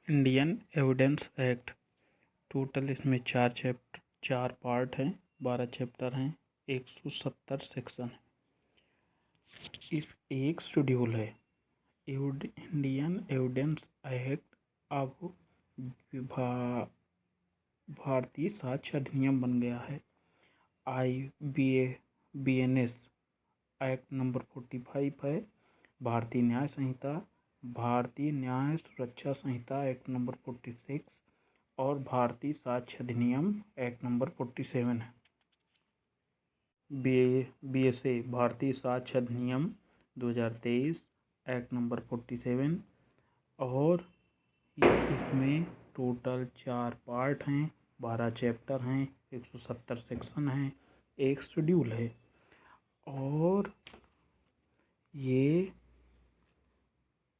Indian evidence act. Total इसमें चार part हैं, 12 चैप्टर हैं, 170 सेक्शन है। इस एक शेड्यूल है। इंडियन एविडेंस एक्ट अब भारतीय साक्ष्य अधिनियम बन गया है। IBNS एक्ट नंबर 45 है। भारतीय न्याय संहिता, भारतीय न्याय सुरक्षा संहिता एक्ट नंबर 46 और भारतीय साक्ष्य अधिनियम एक्ट नंबर 47 है। BSA भारतीय साक्ष्य अधिनियम 2023 एक्ट नंबर 47 और इसमें टोटल 4 पार्ट हैं, 12 चैप्टर हैं, 170 सेक्शन हैं, एक शेड्यूल है। और ये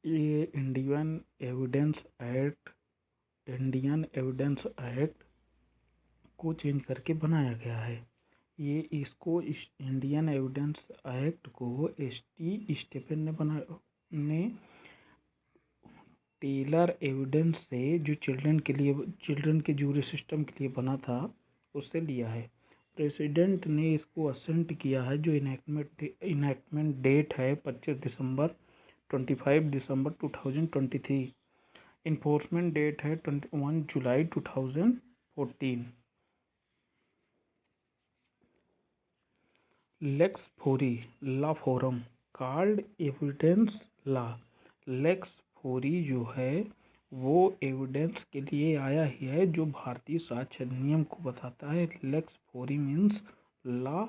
इंडियन एविडेंस एक्ट को चेंज करके बनाया गया है। इंडियन एविडेंस एक्ट को स्टीफन ने टेलर एविडेंस से जो चिल्ड्रन के जूरी सिस्टम के लिए बना था उससे लिया है। प्रेसिडेंट ने इसको असेंट किया है। जो इनैक्टमेंट डेट है 25 दिसंबर 2023। इन्फोर्समेंट डेट है 21 जुलाई 2014। Lex fori law forum called evidence law. Lex fori जो है वो एविडेंस के लिए आया ही है, जो भारतीय साक्ष्य अधिनियम को बताता है। Lex fori means law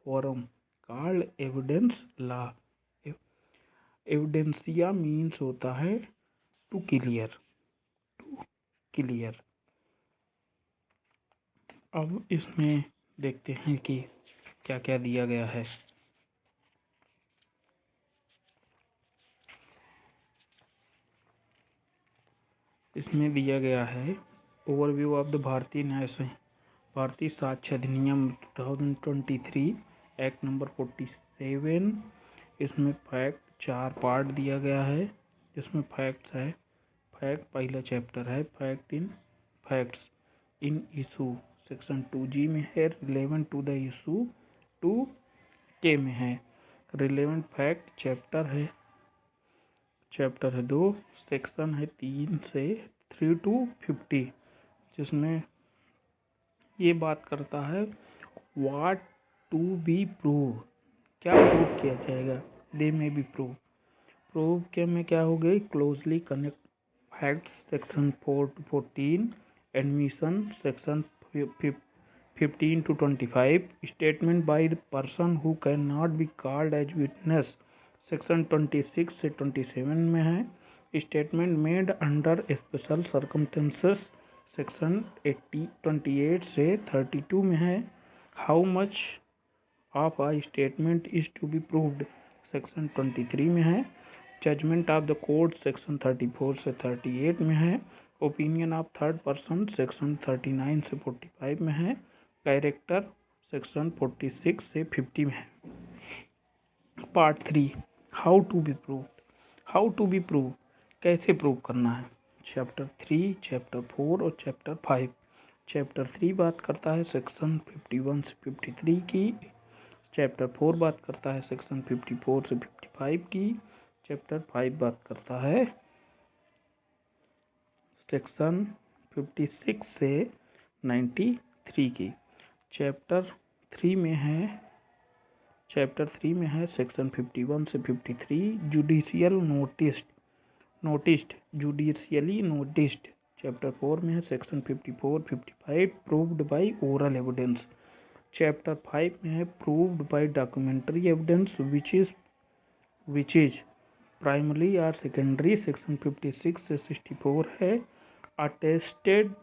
forum called evidence law. Evidentia means होता है टू क्लियर। अब इसमें देखते हैं कि क्या क्या दिया गया है। इसमें दिया गया है ओवरव्यू ऑफ द भारतीय साक्ष्य अधिनियम 2023 एक्ट नंबर 47। इसमें फैक्ट 4 पार्ट दिया गया है। इसमें फैक्ट्स है। पहला चैप्टर है facts in issue, section 2G में है। Relevant to the issue 2K में है। रिलेवेंट फैक्ट चैप्टर है 2। सेक्शन है 3 to 50, जिसमें ये बात करता है व्हाट टू बी प्रूव, क्या प्रूव किया जाएगा। दे में बी प्रूव के में क्या हो गई, closely connect facts section 4 to 14, admission section 15 to 25, statement by the person who can not be called as witness section 26 से 27 में है। Statement made under special circumstances section 28 से 32 में है। How much of a statement is to be proved section 23 में है। Judgment of the court section 34 से 38 में है। Opinion of third person section 39 से 45 में है। कैरेक्टर सेक्शन 46 से 50 में है। Part 3 how to be prove, कैसे प्रूव करना है। चैप्टर 3, चैप्टर 4 और चैप्टर 5। चैप्टर 3 बात करता है सेक्शन 51 से 53 की। चैप्टर 4 बात करता है सेक्शन 54 से 55 की। चैप्टर 5 बात करता है सेक्शन 56 से 93 की। चैप्टर 3 में है सेक्शन 51 से 53 जुडिशियली नोटिस्ड। चैप्टर 4 में है section 54, 55 proved bye oral evidence. Chapter 5 में है proved bye documentary evidence which is primary और सेकेंडरी सेक्शन 56 से 64 है। अटेस्टेड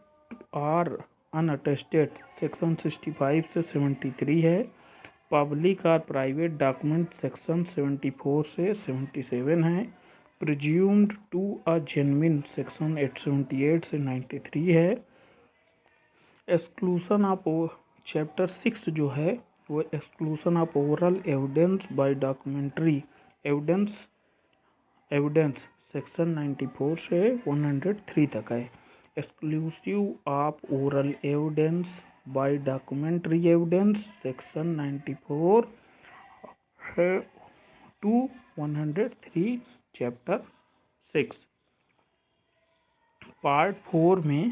और अनअटेस्टेड सेक्शन 65 से 73 है। पब्लिक और प्राइवेट डॉक्यूमेंट सेक्शन 74 से 77 है। Presumed to a genuine section 878 से 93 है। एक्सक्लूशन ऑफ चैप्टर 6 जो है वो exclusion of oral evidence by documentary evidence section 94 से 103 तक है। Exclusive of oral evidence by documentary evidence section 94 to 103 chapter 6। Part 4 में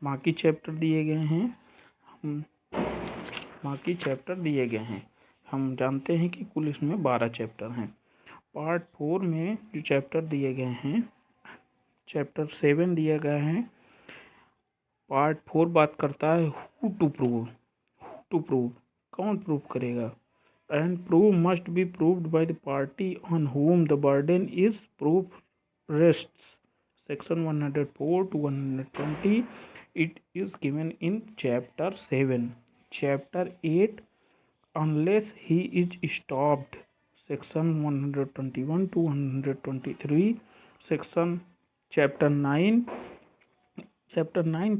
बाकी चैप्टर दिए गए हैं। हम जानते हैं कि कुल इसमें 12 चैप्टर हैं। पार्ट 4 में जो चैप्टर दिए गए हैं, चैप्टर 7 दिया गया है। पार्ट 4 बात करता है हु टू प्रूव, कौन प्रूव करेगा। And prove must be proved by the party on whom the burden is proof rests. Section 104 to 120 it is given in chapter 7. Chapter 8 unless he is stopped. Section 121 to 123. Chapter 9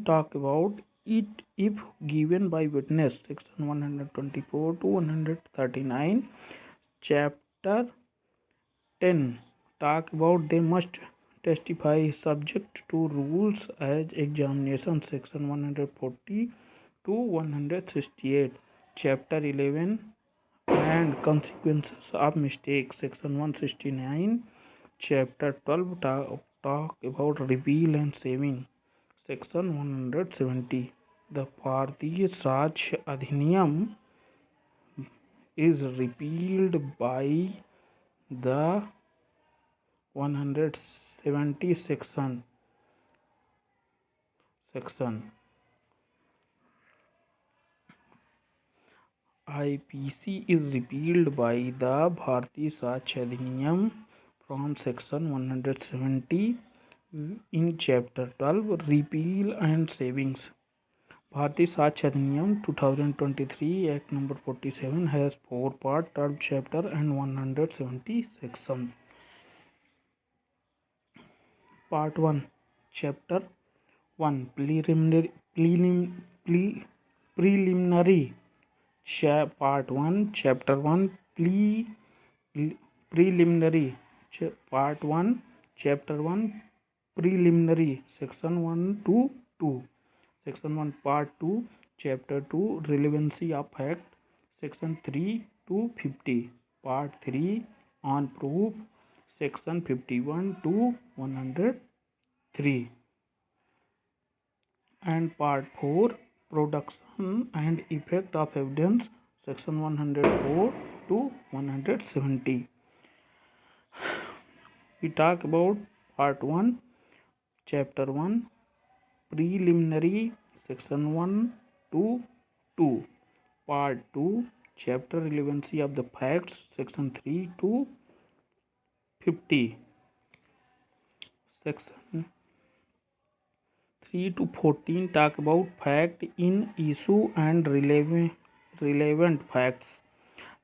talk about it if given by witness. Section 124 to 139. Chapter 10 talk about they must testify subject to rules as examination. Section 140 to 168. Chapter 11 and consequences of mistakes. Section 169. Chapter 12 talk about repeal and saving. Section 170. The भारतीय साक्ष्य अधिनियम is repealed by the 170 section. IPC is repealed by the भारतीय साक्ष्य अधिनियम from section 170 in chapter 12 repeal and savings. भारतीय साक्ष्य अधिनियम 2023 Act number 47 has 4 part, 12 chapter and 170 section. Part 1 Chapter 1 Preliminary. Part 1 Chapter 1 Preliminary. Part 1 Chapter 1 Preliminary. Section 1 to 2. Section 1 Part 2 Chapter 2 Relevancy of Fact. Section 3 to 50. Part 3 on proof. Section 51 to 103. And Part 4 Production and Effect of Evidence. Section 104 to 170. We talk about Part 1 Chapter 1 Preliminary. Section 1 to 2. Part 2 Chapter Relevancy of the Facts. Section 3 to 50. Section 3 to 14 talk about fact in issue and relevant facts.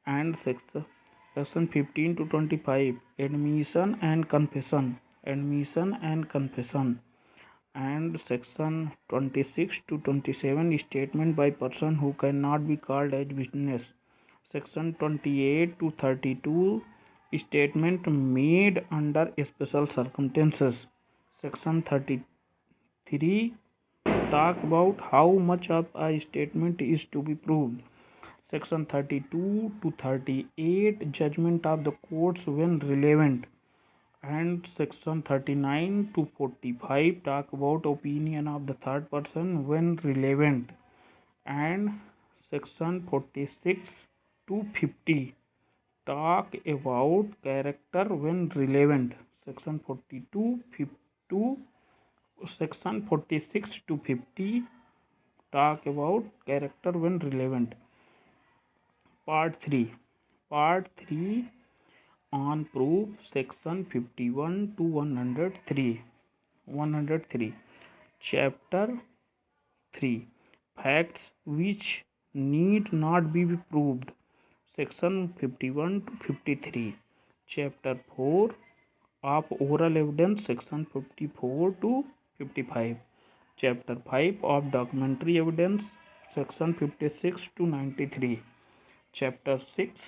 And section 15 to 25 admission and confession. And section 26 to 27 statement by person who cannot be called as witness. Section 28 to 32 statement made under special circumstances. Section 33 talk about how much of a statement is to be proved. Section 32 to 38 judgment of the courts when relevant. And section 39 to 45 talk about opinion of the third person when relevant. And section 46 to 50 talk about character when relevant. Section 46 to 50 talk about character when relevant. Part 3 on proof. Section 51 to 103. Chapter 3 Facts which need not be proved. Section 51 to 53. Chapter 4 of oral evidence. Section 54 to 55. Chapter 5 of documentary evidence. Section 56 to 93. Chapter 6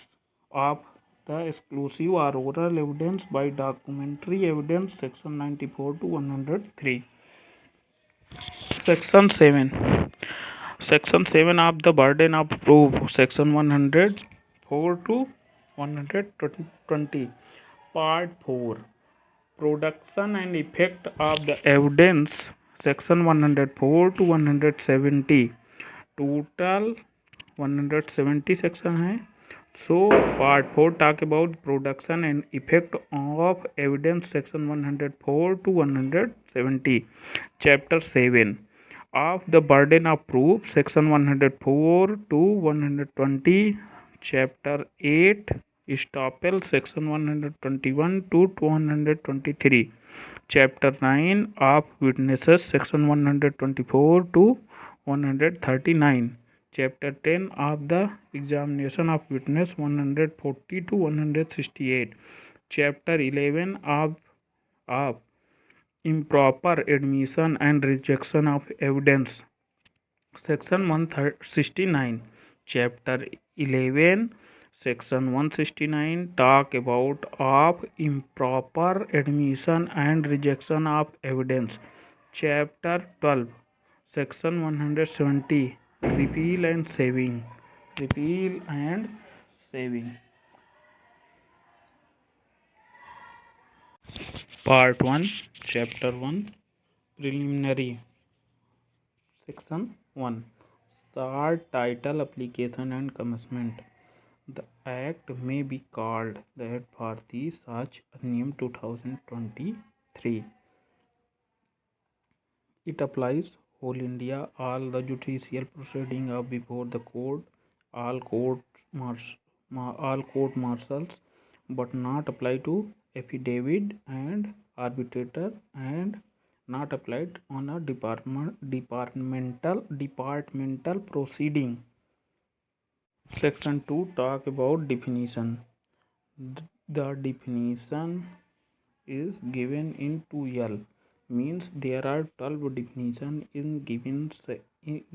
of the exclusive or oral evidence by documentary evidence, section 94 to 103. Section 7. Section 7 of the burden of proof, section 104 to 120. Part 4. Production and effect of the evidence, section 104 to 170. Total 170 section है. So part 4 talk about production and effect of evidence, section 104 to 170. Chapter 7 of the burden of proof, section 104 to 120. Chapter 8 estoppel, section 121 to 223. Chapter 9 of witnesses, section 124 to 139. Chapter 10 of the examination of witness, 140 to 168. Chapter 11 of improper admission and rejection of evidence, section 169. Chapter 11, section 169 talk about of improper admission and rejection of evidence. Chapter 12, section 170 repeal and saving. Part 1, chapter 1 preliminary, section 1 short title, application and commencement. The act may be called that for the Such Adniyam 2023. It applies whole India, all the judicial proceeding of before the court, all court martials, but not apply to affidavit and arbitrator, and not applied on a departmental proceeding. Section 2 talk about definition. The definition is given in 2L. Means there are 12 definitions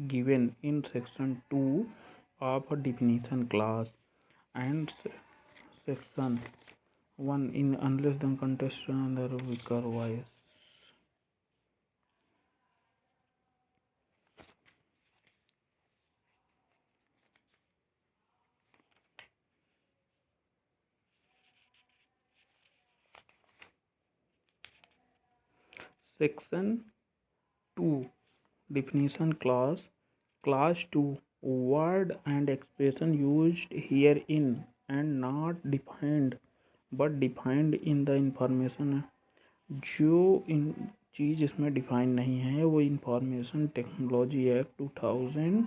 given in section 2 of a definition class, and section 1 in unless the contestant are weaker voice. Section 2 definition class. Class 2 word and expression used herein and not defined but defined in the information. जो इन चीज़ इसमें define नहीं है वो information technology act 2000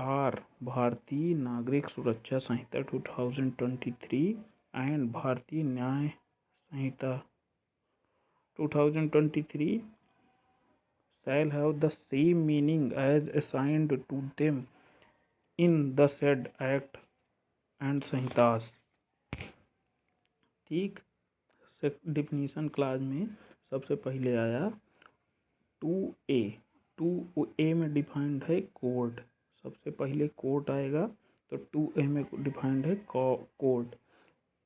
और भारतीय नागरिक सुरक्षा संहिता 2023 and भारतीय न्याय संहिता 2023 shall have the same meaning as assigned to them in the said act and संहितास. ठीक. डिफिनीशन क्लास में सबसे पहले आया 2A. 2A में डिफाइंड है कोर्ट. सबसे पहले कोर्ट आएगा तो 2A में डिफाइंड है कोर्ट.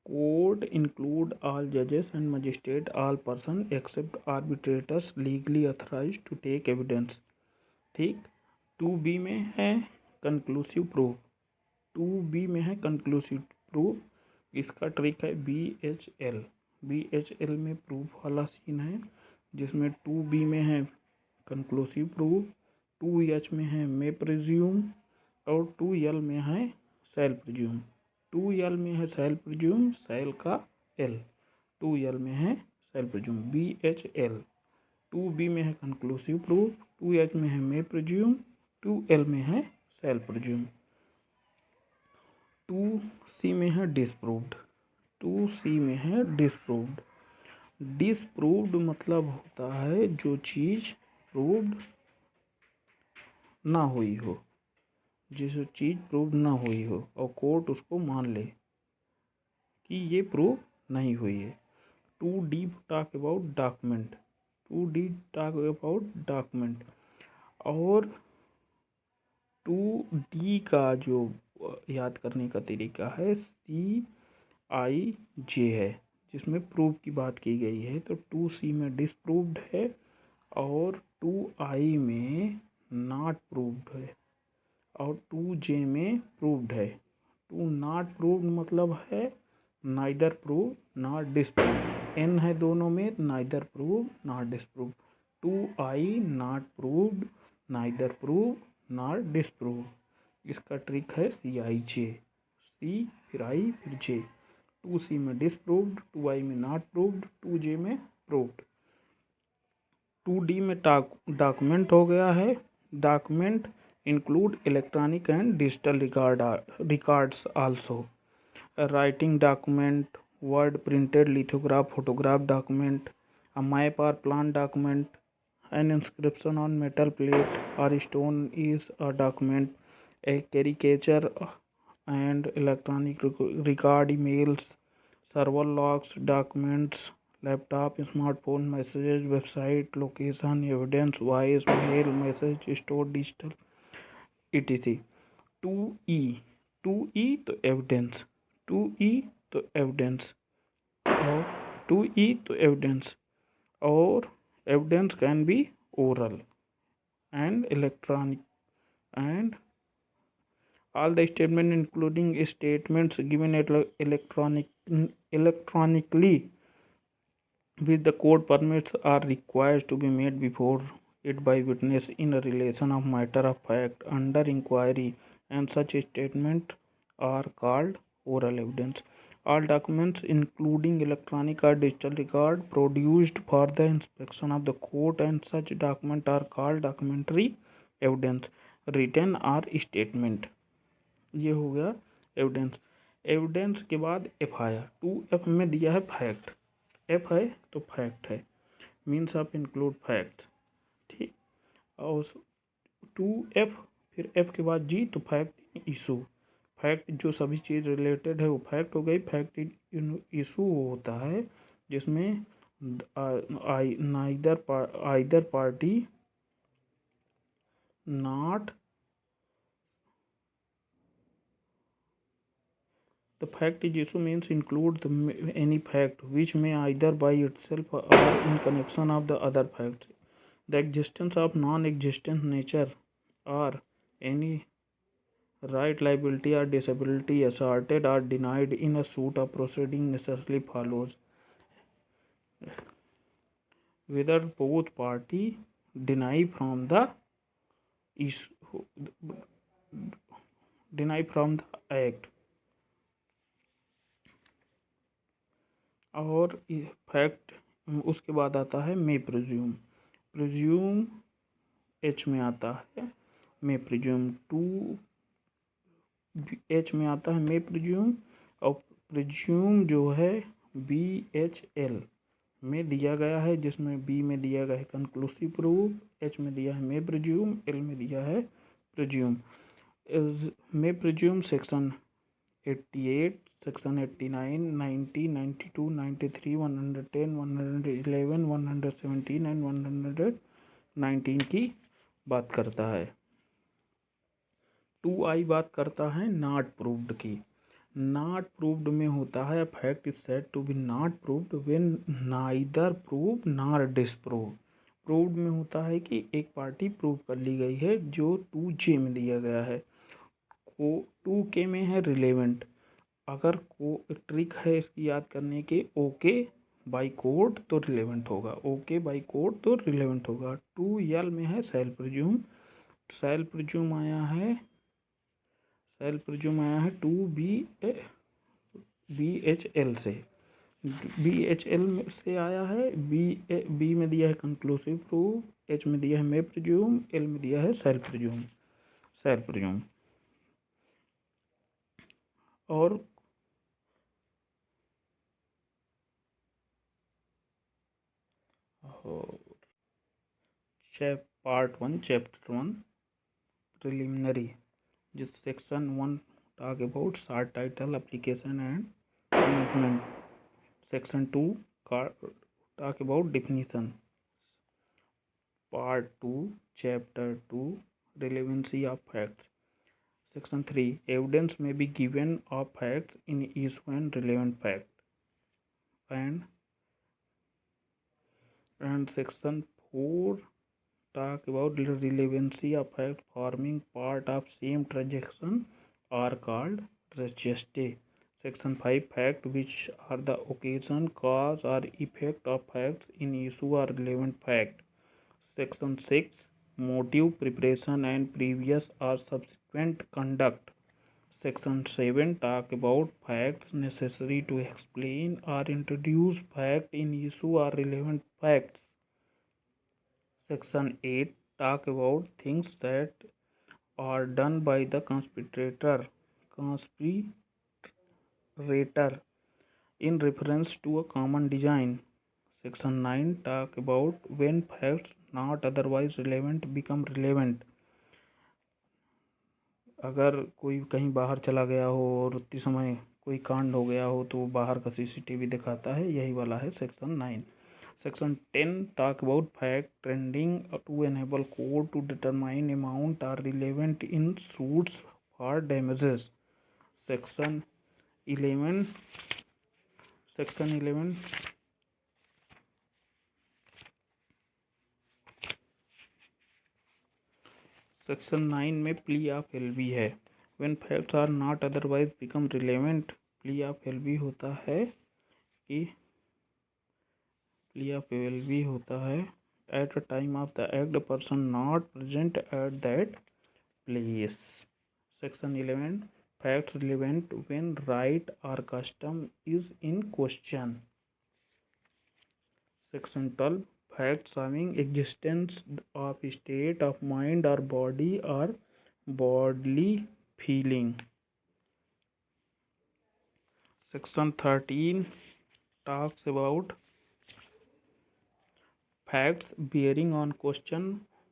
कोर्ट इंक्लूड ऑल जजेस and magistrate, all person except arbitrators legally authorise to take evidence. ठीक. 2B में है कंक्लूसिव प्रूफ. 2B में है कंक्लूसिव प्रूफ. इसका ट्रिक है BHL. BHL में प्रूफ वाला सीन है जिसमें 2B में है कंक्लूसिव प्रूफ, 2H में है मे प्रिज्यूम और 2L में है सेल प्रिज्यूम. 2L में है सेल प्रिज्यूम, सेल का L. 2L में है सेल प्रिज्यूम BHL. 2B में है कंक्लूसिव प्रूफ, 2H में है मे प्रिज्यूम, 2L में है सेल प्रिज्यूम. 2C में है डिसप्रूव्ड. 2C में है डिसप्रूव्ड. डिसप्रूव्ड मतलब होता है जो चीज़ प्रूव्ड ना हुई हो, जिस चीज़ प्रूव ना हुई हो और कोर्ट उसको मान ले कि ये प्रूव नहीं हुई है. 2D talk about document. 2D talk about document. और 2D का जो याद करने का तरीका है, C आई जे है जिसमें प्रूव की बात की गई है, तो 2C में डिसप्रूव्ड है और 2I में नॉट प्रूव्ड है और 2J में प्रूव्ड है। 2 नॉट प्रूव्ड मतलब है neither prove not disprove. N है दोनों में, neither prove not disprove. 2I not proved, neither prove not disprove. इसका ट्रिक है CIJ, C फिर I फिर J। 2C में डिसप्रूव्ड, 2I में नॉट प्रूव्ड, 2J में प्रूव्ड। 2D में डॉक्यूमेंट हो गया है। Document include electronic and digital records also. A writing document, word printed lithograph, photograph document, a map or plan document, an inscription on metal plate or stone is a document, a caricature and electronic record, emails, server logs, documents, laptop, smartphone, messages, website, location, evidence, voice, mail, message, stored digital, etc. 2E, 2E तो evidence, 2E तो evidence और 2E तो evidence और evidence can be oral and electronic and all the statement including statements given electronically with the court permits are required to be made before it by witness in a relation of matter of fact under inquiry, and such statements are called oral evidence. All documents including electronic or digital record produced for the inspection of the court and such documents are called documentary evidence, written or statement. ये हो गया evidence. Evidence के बाद FIR। 2F में दिया है fact, F है तो फैक्ट है, मीन्स ऑफ इंक्लूड फैक्ट, ठीक। और 2F फिर F के बाद G तो फैक्ट इशू। फैक्ट जो सभी चीज़ रिलेटेड है वो फैक्ट हो गई। फैक्ट इशू वो होता है जिसमें either party not the fact is issue means include any fact which may either by itself or in connection of the other facts. The existence of non-existent nature or any right, liability or disability asserted or denied in a suit of proceeding necessarily follows whether both party deny from the issue, deny from the act। और fact उसके बाद आता है मे presume. Presume H में आता है, मे presume 2H में आता है मे प्रिज्यूम। और प्रिज्यूम जो है BHL में दिया गया है, जिसमें B में दिया गया है कंक्लूसिव प्रूफ, H में दिया है मे प्रिज्यूम, L में दिया है presume. May presume section 88, section 89, 90, 92, 93, 110, 111, 117 and 119 की बात करता है। 2I बात करता है नॉट प्रूव्ड की। नॉट प्रूव्ड में होता है fact is said to be not proved when neither prove nor disprove. Proved में होता है कि एक पार्टी प्रूव कर ली गई है, जो 2J में दिया गया है। 2K में है रिलेवेंट। अगर एक ट्रिक है इसकी याद करने के, ओके बाई कोर्ट तो रिलेवेंट होगा, ओके बाई कोर्ट तो रिलेवेंट होगा। 2L में है सेल्फ प्रिज्यूम। सेल्फ प्रिज्यूम आया है 2BHL से, BHL से आया है। B में दिया है कंक्लूसिव प्रूफ, H में दिया है मे प्रिज्यूम, L में दिया है सेल्फ प्रिज्यूम। सेल्फ प्रिज्यूम और पार्ट 1 चैप्टर 1 प्रिलिमिनरी, जिस section 1 talk about short title application and commitment, section 2 का talk about definition, part 2 chapter 2 relevancy of facts, Section 3. Evidence may be given of facts in issue and relevant fact. And Section 4 talk about relevancy of fact forming part of same transaction are called gestae. Section 5. Fact which are the occasion, cause or effect of facts in issue or relevant fact. Section 6. Motive, preparation and previous or subsequent conduct. Section 7 talk about facts necessary to explain or introduce fact in issue or relevant facts. Section 8 talk about things that are done by the conspirator in reference to a common design. Section 9 talk about when facts not otherwise relevant become relevant. अगर कोई कहीं बाहर चला गया हो और उतनी समय कोई कांड हो गया हो तो बाहर का सीसीटीवी दिखाता है, यही वाला है section 9. Section 10 talk about fact trending to enable court to determine amount are relevant in suits for damages. Section 11 section 9 में प्ली ऑफ एलबी है. When facts are not otherwise become relevant, plea of alibi होता है at a time of the act person not present at that place. Section 11 facts relevant when right और custom is in question. Section 12 facts having existence of state of mind or body or bodily feeling. Section 13 talks about facts bearing on question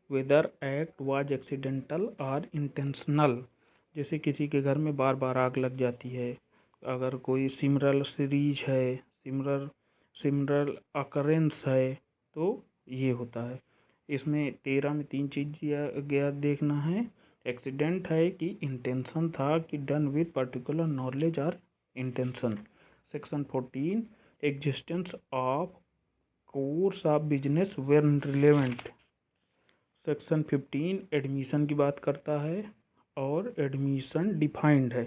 whether act was accidental or intentional. जैसे किसी के घर में बार बार आग लग जाती है, अगर कोई सिमिलर सीरीज है, सिमिलर अकरेंस है, तो ये होता है. इसमें 13 में 3 चीज़ देखना है. एक्सीडेंट है कि इंटेंशन था कि डन विथ पर्टिकुलर नॉलेज और intention. Section 14 existence of course of business when relevant. Section 15 admission की बात करता है और एडमिशन डिफाइंड है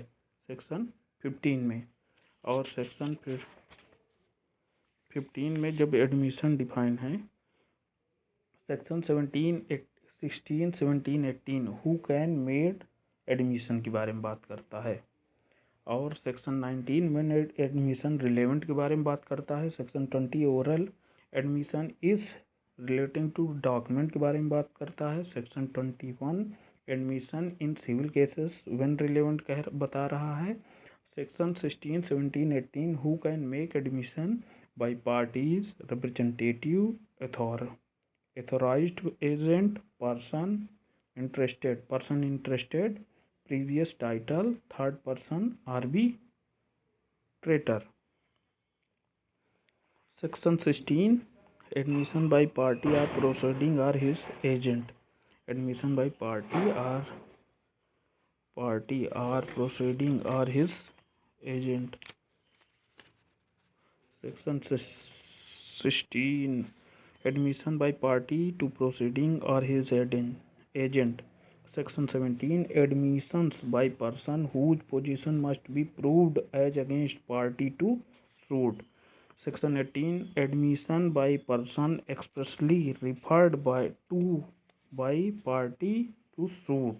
सेक्शन 15 में. और सेक्शन 15 में जब एडमिशन डिफाइन है, section 16, 17, 18 who can made admission के बारे में बात करता है. और सेक्शन 19 में एडमिशन रिलेवेंट के बारे में बात करता है. Section 20 oral admission is relating to document के बारे में बात करता है. Section 21 admission in civil cases when relevant बता रहा है. Section 16, 17, 18 who can make admission by parties, representative, authorized agent, person interested, previous title, third person, arbitrator. Section 16 admission by party or proceeding or his agent. Admission by party or proceeding or his agent. Section 16 admission by party to proceeding or his agent. Section 17 admissions by person whose position must be proved as against party to suit. Section 18 admission by person expressly referred by party to suit.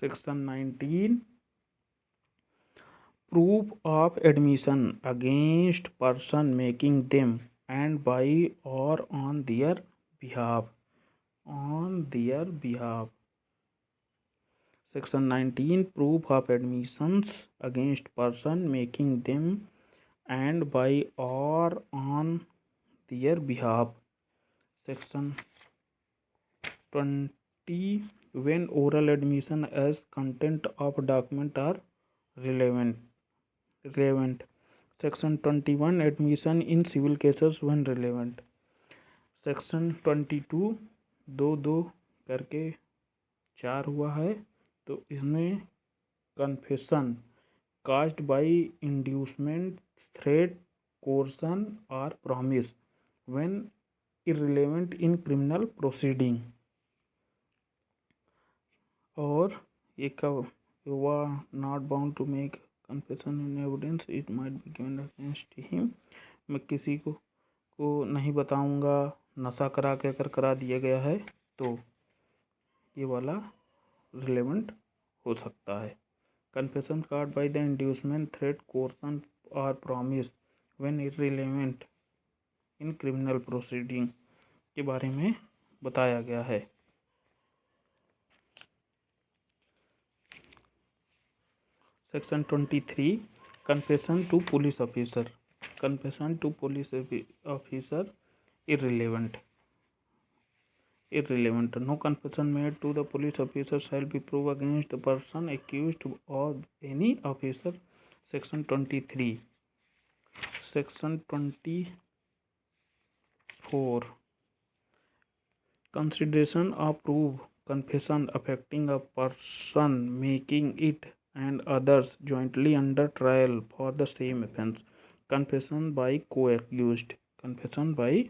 Section 19 proof of admission against person making them and by or on their behalf. Section 19 proof of admissions against person making them and by or on their behalf. Section 20 when oral admission as content of document are relevant. Section 21 admission in civil cases when relevant. Section 22 दो करके 4 हुआ है, तो इसमें confession caused by inducement, threat, coercion or promise when irrelevant in criminal proceeding. और ये कब हुआ? not bound to make confession in evidence it might be given against him. मैं किसी को नहीं बताऊंगा, नशा करा के अगर करा दिया गया है तो ये वाला रिलेवेंट हो सकता है। Confession caused by the inducement, threat, coercion or promise when irrelevant in criminal proceeding के बारे में बताया गया है। Section 23 confession to police officer. Confession to police officer irrelevant. No confession made to the police officer shall be proved against the person accused of any officer. Section 23. Section 24 consideration of proof confession affecting a person making it and others jointly under trial for the same offense. Confession by co-accused. Confession by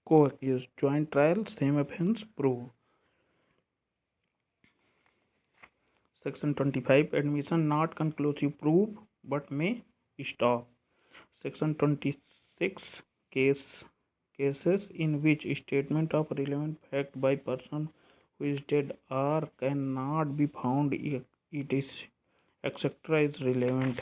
co-accused. Joint trial, same offense, proof. Section 25 admission not conclusive proof but may stop. Section 26 cases in which statement of relevant fact by person who is dead or cannot be found it is etc. is relevant.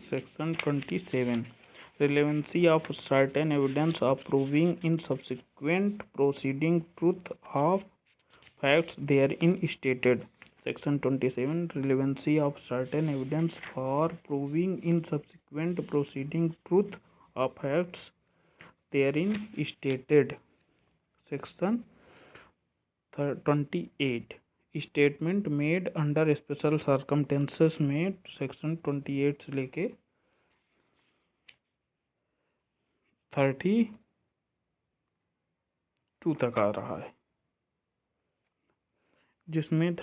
Section 27 relevancy of certain evidence of proving in subsequent proceeding truth of facts therein stated. Section 27 relevancy of certain evidence for proving in subsequent proceeding truth of facts therein stated. Section 28 statement made under special circumstances में section 28 से लेके 32 तक आ रहा है, जिसमें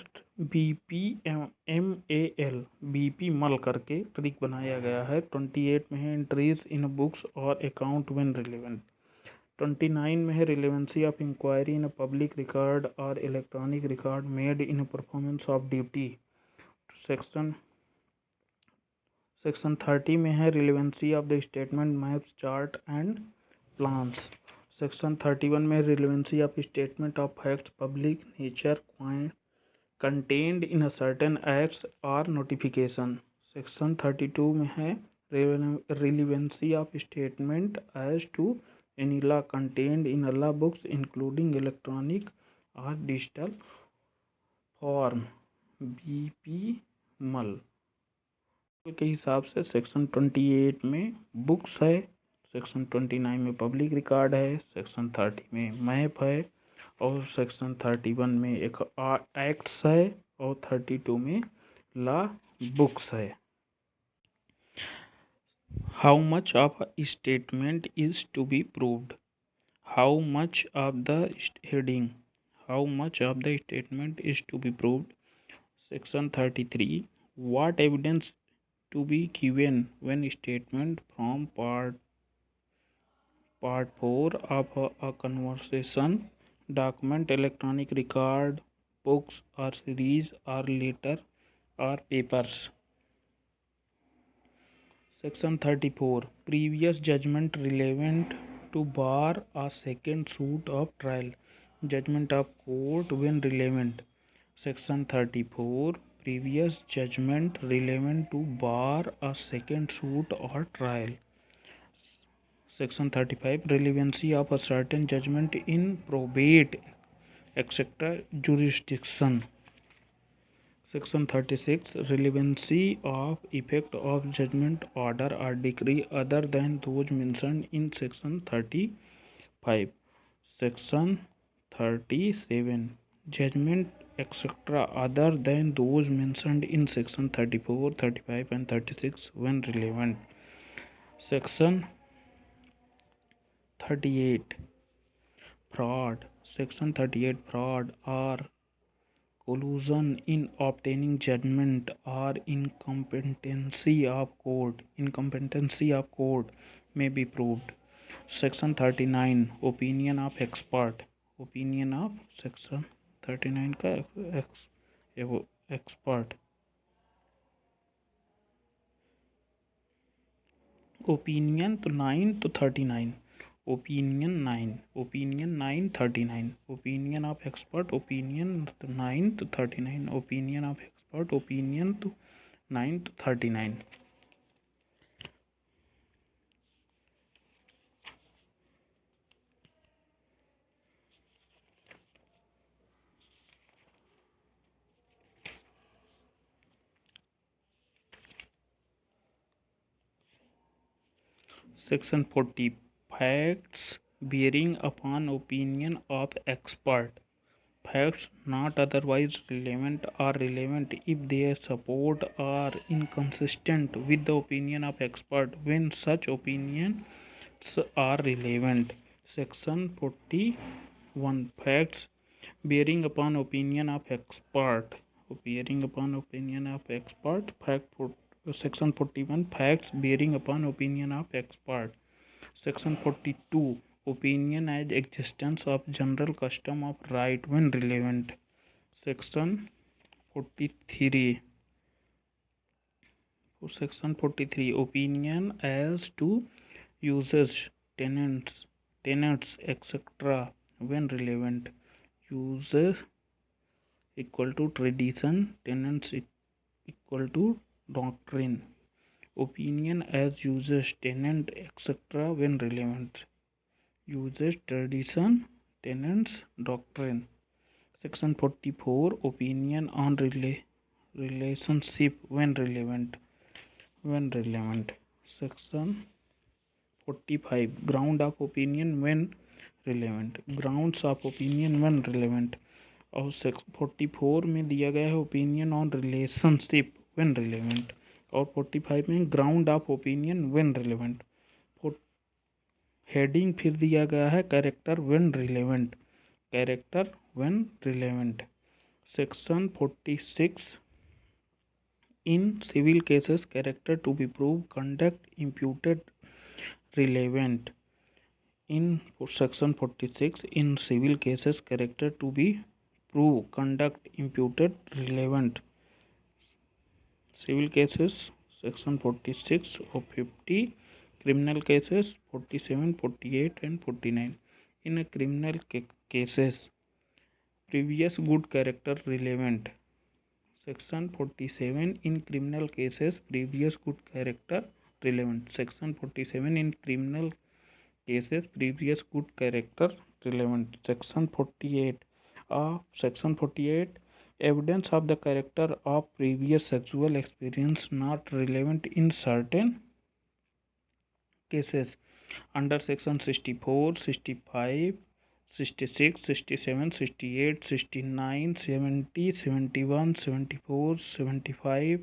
BP मल करके trick बनाया गया है। 28 में है एंट्रीज इन बुक्स और अकाउंट व्हेन रिलेवेंट। 29 में है relevancy of inquiry in public record और electronic record made in performance of duty. Section 30 में है relevancy of the statement maps chart and plans. Section 31 में relevancy of statement of facts public nature contained in a certain acts और notification. Section 32 में है relevancy of statement as to any law contained in a law books including electronic or digital form BP मल के हिसाब से section 28 में books है, section 29 में पब्लिक रिकॉर्ड है, सेक्शन 30 में मैप है और सेक्शन 31 में एक एक्ट्स है और 32 में लॉ बुक्स है। How much of a statement is to be proved? How much of the heading? How much of the statement is to be proved? Section 33. What evidence to be given when statement from part 4 of a conversation, document, electronic record, books or series or letter or papers. Section 34 previous judgment relevant to bar a second suit of trial, judgment of court when relevant. Section 34 previous judgment relevant to bar a second suit or trial. Section 35 relevancy of a certain judgment in probate etc. jurisdiction. Section 36 relevancy of effect of judgment, order or decree other than those mentioned in section 35. Section 37 judgment etc. other than those mentioned in section 34, 35 and 36 when relevant. Section 38 fraud. Section 38 fraud or collusion in obtaining judgment or incompetency of court may be proved. Section 39 opinion of expert. Opinion of section 39 का expert. Opinion तो 9 तो 39. Opinion 9 39. Opinion of expert. Opinion तो 9 to 39. Opinion of expert. Opinion to 9 to 39. Section 40 facts bearing upon opinion of expert. Facts not otherwise relevant or relevant if their support are inconsistent with the opinion of expert when such opinions are relevant. Section 41 facts bearing upon opinion of expert. Bearing upon opinion of expert. Section 41 facts bearing upon opinion of expert. Section 42 opinion as existence of general custom of right when relevant. Section 43 opinion as to uses, tenets etc. when relevant. Uses equal to tradition, tenets equal to doctrine. Opinion as uses, tenet etc. when relevant. Uses, tradition, tenets, doctrine. Section 44 opinion on relationship when relevant. Section 45 ground of opinion when relevant. Grounds of opinion when relevant. और 44 में दिया गया है opinion on relationship when relevant और 45 में ground of opinion when relevant. Heading फिर दिया गया है character when relevant. Section 46 in civil cases character to be prove conduct imputed relevant. In section 46 in civil cases character to be prove conduct imputed relevant. Civil cases section 46 of 50. Criminal cases 47, 48 and 49. In a criminal cases previous good character relevant. Section 47 in criminal cases previous good character relevant. Section 47 in criminal cases previous good character relevant. Section 48 evidence of the character of previous sexual experience not relevant in certain cases under section 64, 65, 66, 67, 68, 69, 70, 71, 74, 75,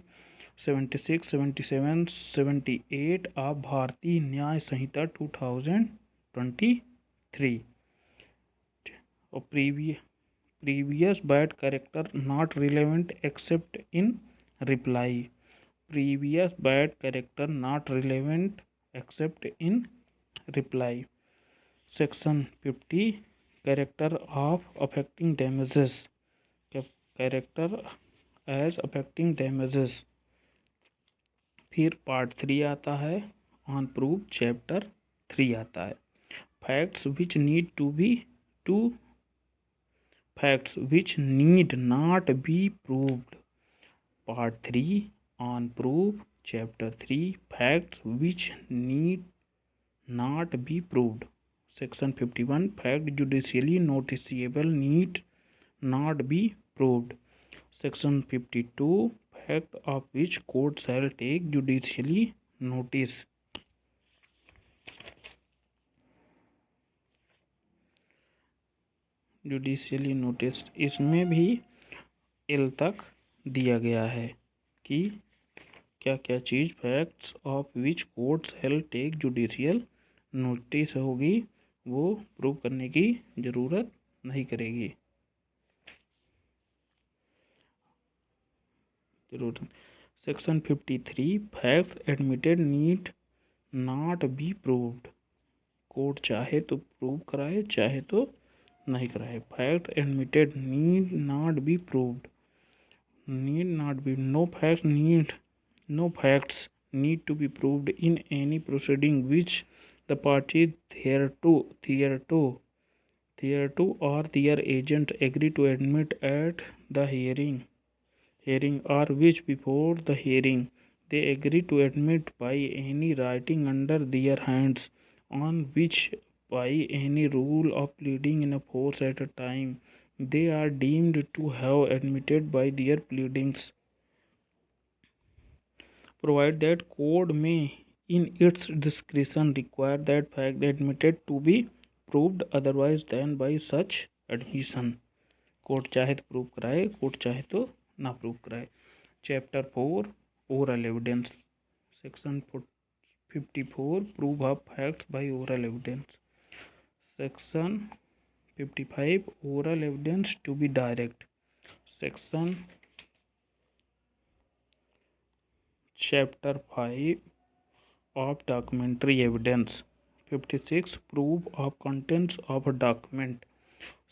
76, 77, 78 of भारतीय न्याय संहिता 2023. और previous bad character not relevant except in reply. Previous bad character not relevant except in reply. Section 50 character of affecting damages. Character as affecting damages. फिर part 3 आता है on proof. Chapter 3 आता है facts which need not be proved. Part 3 on proof. Chapter 3 facts which need not be proved. Section 51 fact judicially noticeable need not be proved. Section 52 fact of which court shall take judicially notice. इसमें भी L तक दिया गया है कि क्या क्या चीज़ facts of which court shall take judicial notice होगी वो प्रूव करने की ज़रूरत नहीं करेगी। Section 53 facts admitted need not be proved. Court चाहे तो प्रूव कराए चाहे तो नहीं कराए। Fact admitted need not be proved. Need not be no facts need to be proved in any proceeding which the parties thereto or their agent agree to admit at the hearing or which before the hearing they agree to admit by any writing under their hands on which by any rule of pleading in a force at a time they are deemed to have admitted by their pleadings, provide that court may in its discretion require that fact admitted to be proved otherwise than by such admission। Court चाहे तो prove कराए, court चाहे तो ना prove कराए। Chapter 4 oral evidence. Section 54 proof of facts by oral evidence. Section 55 oral evidence to be direct. Section chapter 5 of documentary evidence। 56 proof of contents of a document।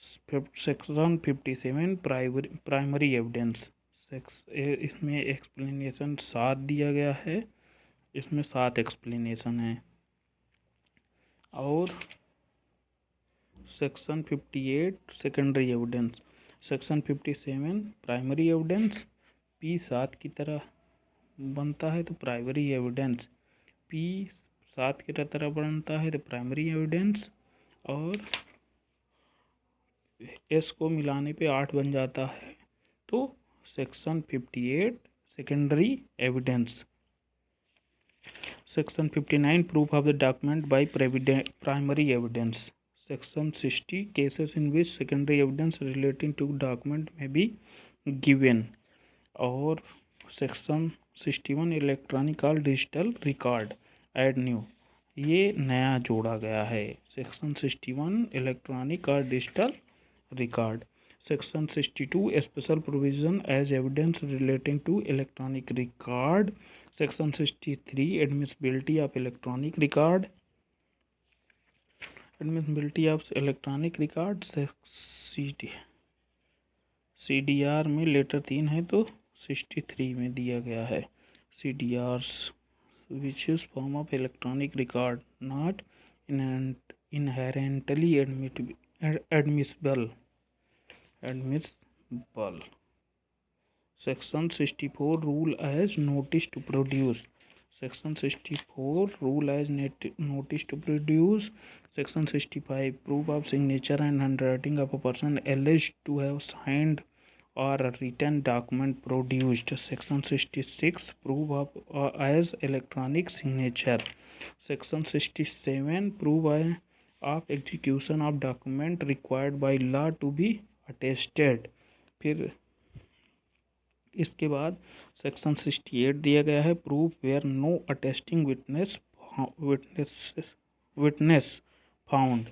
Section 57 primary evidence. इसमें explanation 7 दिया गया है, इसमें 7 explanation है। और section 58 secondary evidence. Section 57 primary evidence P 7 की तरह बनता है तो प्राइमरी एविडेंस P 7 की तरह बनता है तो प्राइमरी एविडेंस, और S को मिलाने पे 8 बन जाता है तो section 58 secondary evidence. Section 59 proof of the document by primary evidence. Section 60 cases in which secondary evidence relating to document may be given. और सेक्शन 61 इलेक्ट्रॉनिक और डिजिटल रिकॉर्ड एड न्यू, ये नया जोड़ा गया है। सेक्शन 61 इलेक्ट्रॉनिक और digital record. Section 62 special provision as evidence relating to electronic record. Section 63 admissibility of electronic record. Admissibility of electronic record CDR में letter 3 है तो 63 में दिया गया है। CDRs which is form of electronic record not inherently admissible। Section 64 rule as notice to produce. Section 64 rule as notice to produce. Section 65 proof of signature and handwriting of a person alleged to have signed or a written document produced। Section 66 proof of as electronic signature। Section 67 proof of execution of document required by law to be attested। फिर इसके बाद section 68 दिया गया है proof where no attesting witness found.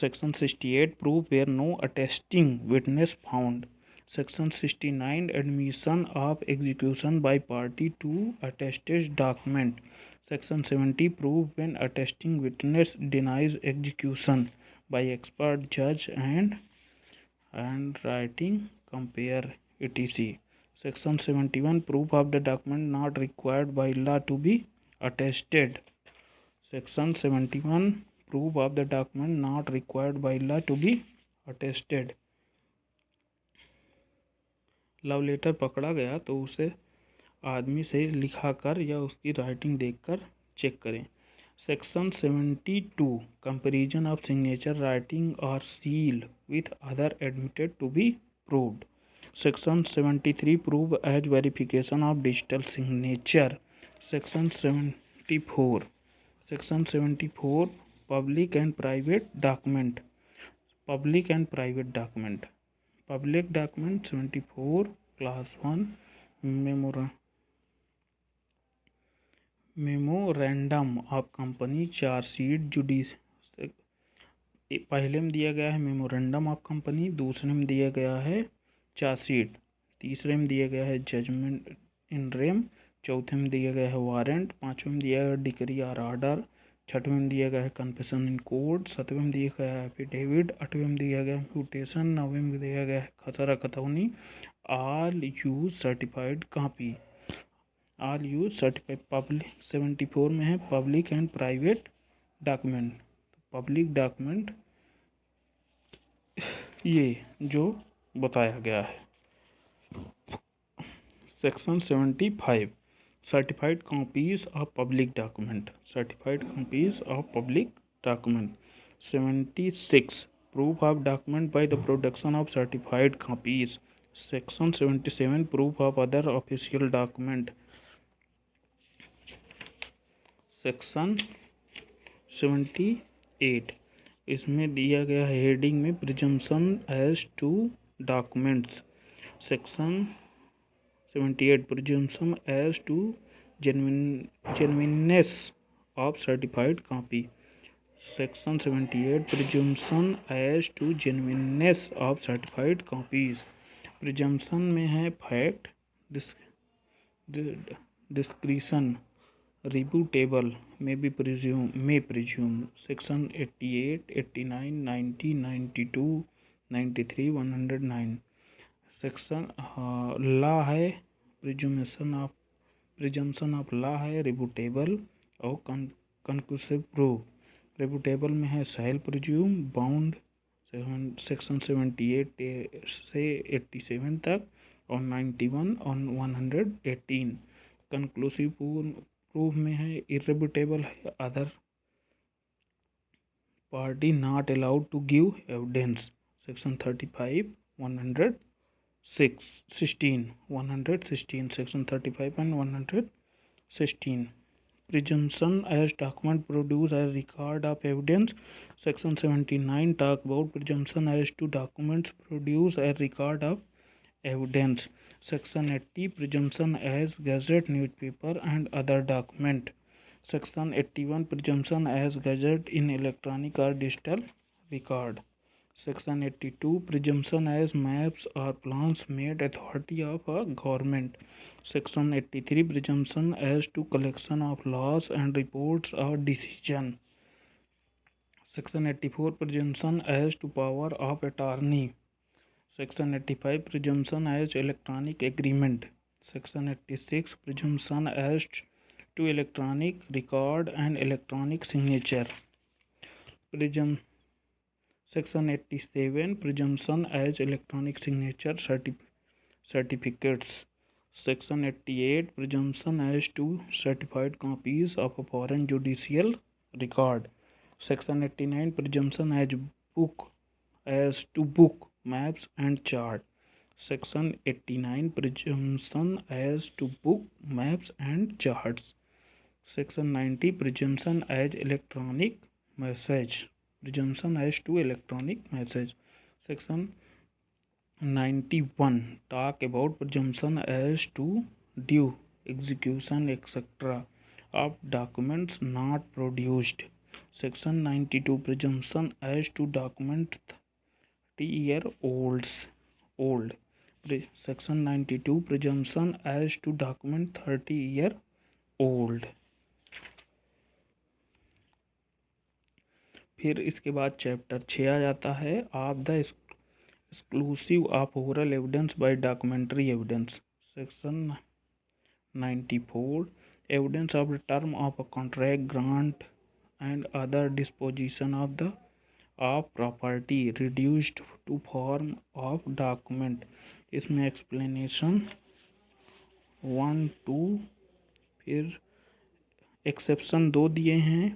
Section 68 proof where no attesting witness found. Section 69 admission of execution by party to attested document। Section 70 proof when attesting witness denies execution by expert judge and writing compare etc। Section 71 proof of the document not required by law to be attested। Section 71 proof of the document not required by law to be attested। Love letter पकड़ा गया तो उसे आदमी से लिखा कर या उसकी राइटिंग देखकर चेक करें। Section 72 comparison of signature writing और seal with other admitted to be proved. Section 73 prove as verification of digital signature. Section 74 public and private document. Public document 74 class 1 memorandum of company chargesheet जुडिस पहले में दिया गया है memorandum of company, दूसरे में दिया गया है चार्जशीट, तीसरे में दिया गया है जजमेंट इन रेम, चौथे में दिया गया है वारंट, पांचवें में दिया गया है डिक्री और ऑर्डर, छठवें में दिया गया है कन्फेशन इन कोर्ट, सातवें में दिया गया है एफिडेविट, आठवें में दिया गया है म्यूटेशन, नौवें में दिया गया है खसरा खतौनी। All use certified copy, all use certified public 74 में है public and private document. Public document ये जो बताया गया है। Section 75 certified copies of public document, certified copies of public document. 76 proof of document by the production of certified copies. Section 77 proof of other official document. Section 78 इसमें दिया गया है heading में presumption as to documents. Section 78 presumption as to genuineness of certified copy. Section 78 presumption as to genuineness of certified copies. Presumption में है fact, discretion, rebutable, may presume. Section 88, 89, 90, 92, 93, 109. Section law है presumption of law है रिबूटेबल और conclusive proof. रिबूटेबल में है शैल presume bound section 78 से 87 तक और 91 और 118। कंक्लूसिव प्रूफ में है इरेबूटेबल है other party not allowed to give evidence. Section 35 116 section 35 and 116 presumption as document produce as record of evidence. Section 79 talk about presumption as to documents produce as record of evidence. Section 80 presumption as gazette newspaper and other document. Section 81 presumption as gazette in electronic or digital record. Section 82 presumption as maps or plans made authority of a government. Section 83 presumption as to collection of laws and reports or decision. Section 84 presumption as to power of attorney. Section 85 presumption as electronic agreement. Section 86 presumption as to electronic record and electronic signature. Section 87 presumption as electronic signature certificates. Section 88 presumption as to certified copies of a foreign judicial record. Section 89 presumption as to book maps and chart. Section 89 presumption as to book maps and charts. Section 90 presumption as electronic message. Presumption as to electronic message. Section 91 talk about presumption as to due execution etc. of documents not produced. Section 92 presumption as to documents 30-year-old. Section 92 presumption as to document 30-year-old. फिर इसके बाद chapter 6 आ जाता है of the exclusive of oral evidence by documentary evidence. Section 94 evidence of the term of a contract grant and other disposition of property reduced to form of document. इसमें explanation 1 2 फिर exception 2 दिए हैं।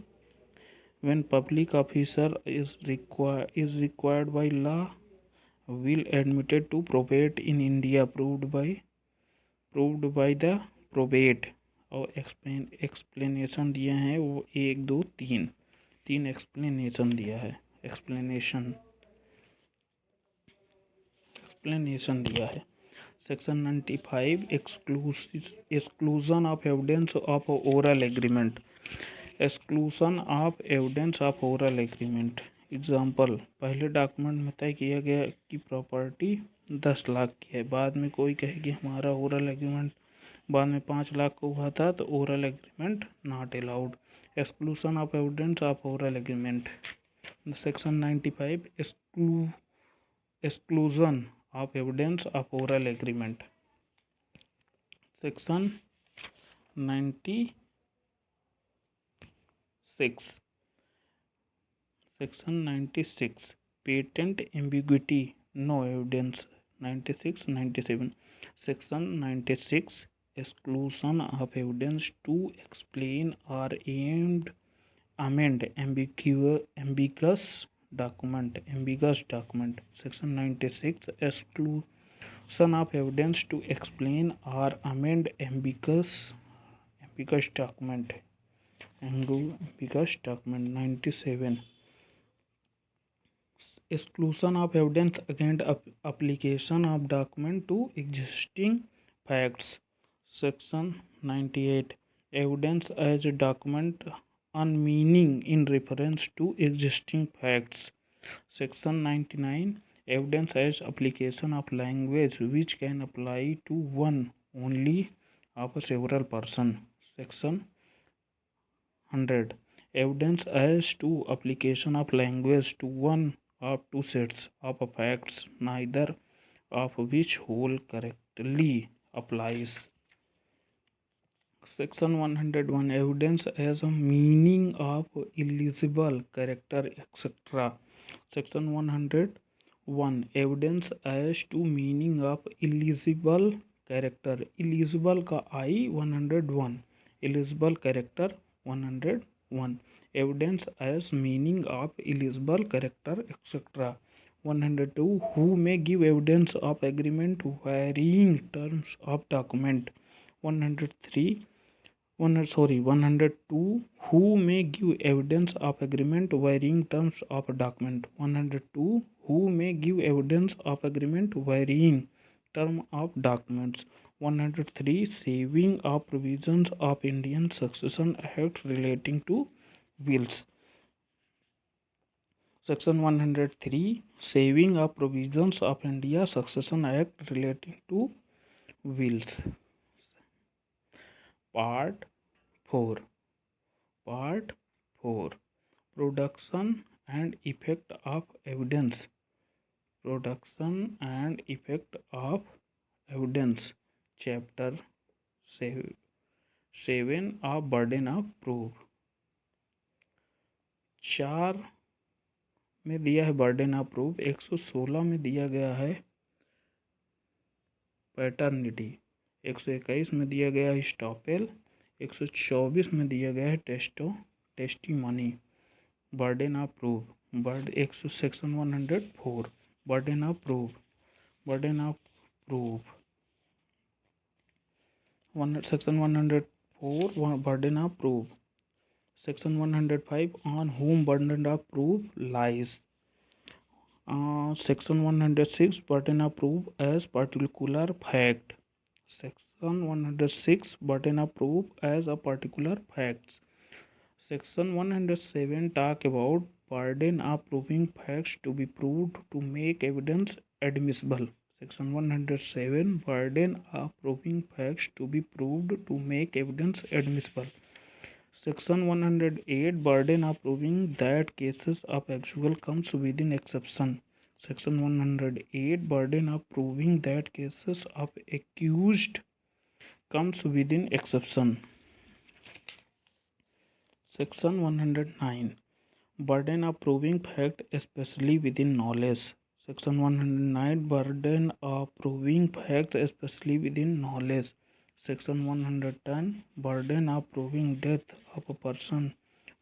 When public officer is required by law, will admitted to probate in India proved by the probate। और explanation दिए हैं वो 1 2 3 explanation दिया है। एक्सप्लेनेशन दिया है। Section 95 exclusion of evidence of oral agreement. Exclusion of evidence of oral agreement example, पहले document में तय किया गया कि प्रॉपर्टी 10 लाख की है, बाद में कोई कहे कि हमारा ओरल एग्रीमेंट बाद में 5 लाख को हुआ था, तो oral agreement not allowed. Exclusion of evidence of oral agreement. Section 95 exclusion of evidence of oral agreement. Section 96 patent ambiguity no evidence 96 97 Section 96 exclusion of evidence to explain or amend ambiguous document. Section 96 exclusion of evidence to explain or amend ambiguous document. 97 exclusion of evidence against application of document to existing facts. Section 98 evidence as a document unmeaning in reference to existing facts. Section 99 evidence as application of language which can apply to one only of several person. Section 100 evidence as to application of language to one of two sets of facts neither of which whole correctly applies. Section 101 evidence as a meaning of illegible character etc. Section 101 evidence as to meaning of illegible character. illegible का I 101, illegible character 101 evidence as meaning of illegible character etc. 102 who may give evidence of agreement varying terms of document. 102 who may give evidence of agreement varying terms of document. 102 who may give evidence of agreement varying term of documents. 103 saving of provisions of Indian Succession Act relating to wills. Section 103 saving of provisions of India Succession Act relating to wills. Part 4 Production and effect of evidence. Production and effect of evidence. Chapter 7 of burden of proof. 4 में दिया है burden of proof, 116 में दिया गया है paternity, 121 में दिया गया है स्टॉपेल, 124 में दिया गया है testimony. Burden of proof section 104 burden of proof section 104 burden of proof. Section 105 on whom burden of proof lies. Section 106 burden of proof as particular fact. Section 106 burden of proof as a particular facts. Section 107 talk about burden of proving facts to be proved to make evidence admissible. Section 107 burden of proving facts to be proved to make evidence admissible. Section 108 burden of proving that cases of actual comes within exception. Section 108 burden of proving that cases of accused comes within exception. Section 109 burden of proving fact especially within knowledge. Section 109 burden of proving fact especially within knowledge. Section 110 burden of proving death of a person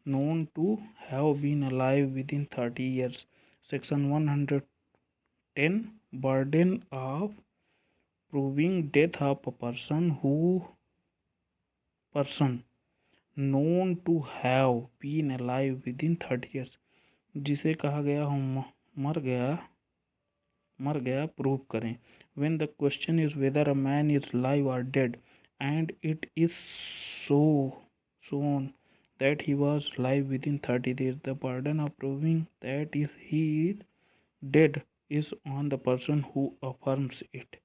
known to have been alive within 30 years. Section 110 burden of proving death of a person known to have been alive within 30 years. जिसे कहा गया हो मर गया prove करें. when the question is whether a man is alive or dead, and it is shown that he was alive within 30 days, the burden of proving that he is dead is on the person who affirms it.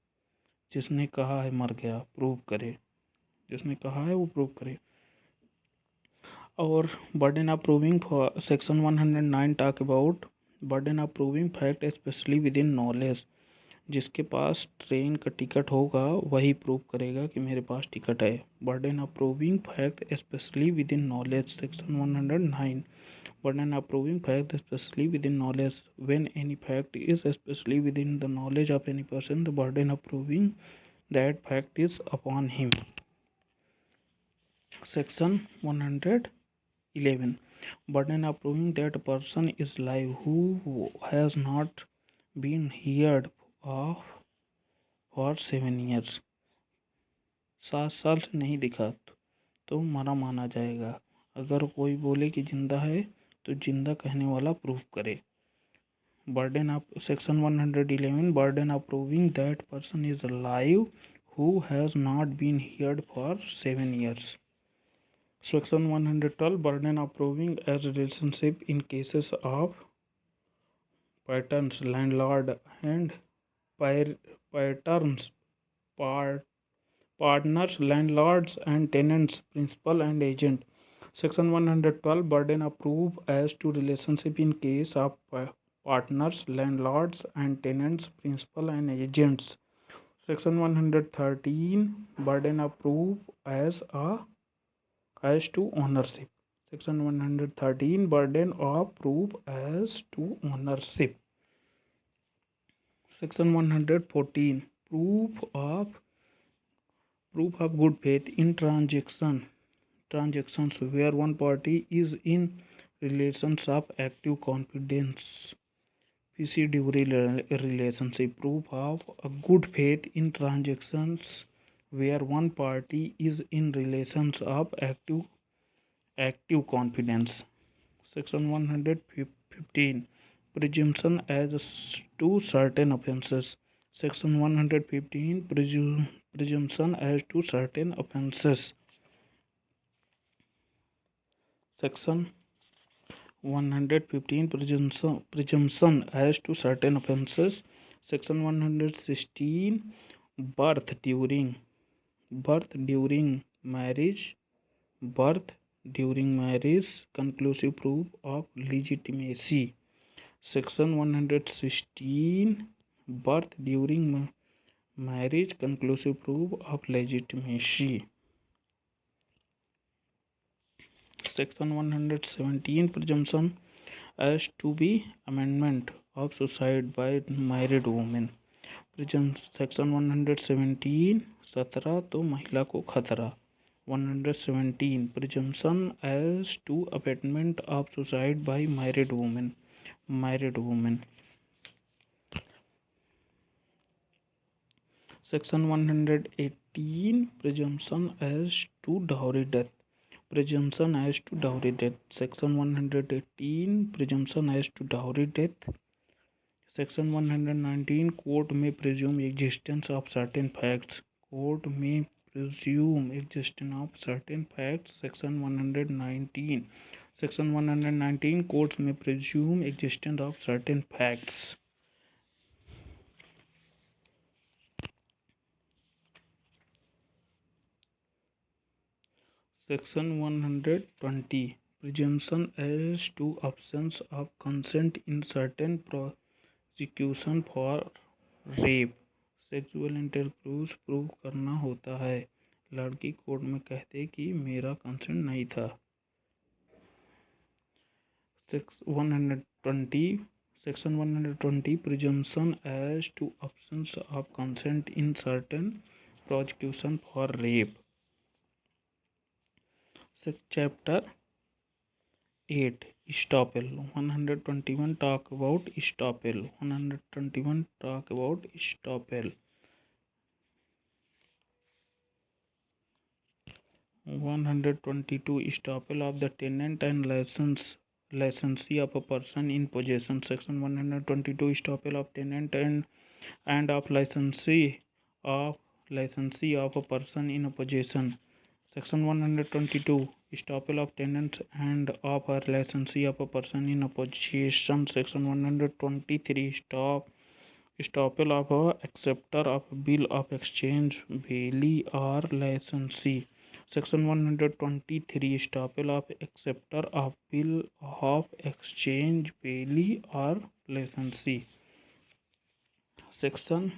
जिसने कहा है मर गया, prove करे, जिसने कहा है वो प्रूव करे. और burden of proving for section 109 talk about burden of proving fact especially within knowledge. जिसके पास ट्रेन का टिकट होगा वही प्रूव करेगा कि मेरे पास टिकट है. Burden of proving fact specially with in knowledge section 109. Burden of proving fact specially with in knowledge when any fact is specially with in the knowledge of any person, the burden of proving that fact is upon him. Section 111. Burden of proving that a person is alive who has not been heard of for 7 years. 7 साल से नहीं दिखा तो मरा माना जाएगा. अगर कोई बोले कि जिंदा है तो जिंदा कहने वाला प्रूफ करे. Burden of section 111. Burden of proving that person is alive who has not been heard for 7 years. Section 112. Burden of proving as relationship in cases of patents, landlord and patrons, partners, landlords and tenants, principal and agent. Section 112. Burden of proof as to relationship in case of partners, landlords and tenants, principal and agents. Section 113. Burden of proof as to ownership. Section 113. Burden of proof as to ownership. Section 114. Proof of good faith in transactions where one party is in relations of active confidence. PCD relationship. Proof of a good faith in transactions where one party is in relations of active confidence. Section 115. Presumption as to certain offences. Section 115. Presumption as to certain offences. Section 115. Presumption as to certain offences. Section 116. Birth during marriage. Birth during marriage, conclusive proof of legitimacy. Section 116. Birth during marriage, conclusive proof of legitimacy. Section 117. Presumption as to be amendment of suicide by married women. Section 117. 17 तो महिला को खतरा. 117. Presumption as to abatement of suicide by married women. Section 118. Presumption as to dowry death. Section 118. Presumption as to dowry death. Section 119. Court may presume existence of certain facts. Section 119. Courts may presume existence of certain facts. Section 120. Presumption as to absence of consent in certain prosecution for rape. Sexual intercourse prove करना होता है. लड़की court में कहते कि मेरा consent नहीं था. 120. Section 120. Presumption as to absence of consent in certain prosecution for rape. Chapter 8. Estoppel. 121 talk about estoppel. 122. Estoppel of the tenant and licensee of a person in possession. Section 122. Estoppel of tenant and and of licensee of a person in a possession. Section 122 estoppel of tenants and of a licensee of a person in a possession. Section 123 estoppel of a acceptor of bill of exchange, bailee or licensee. Section 123 estoppel of acceptor of bill of exchange, bailee or licensee. Section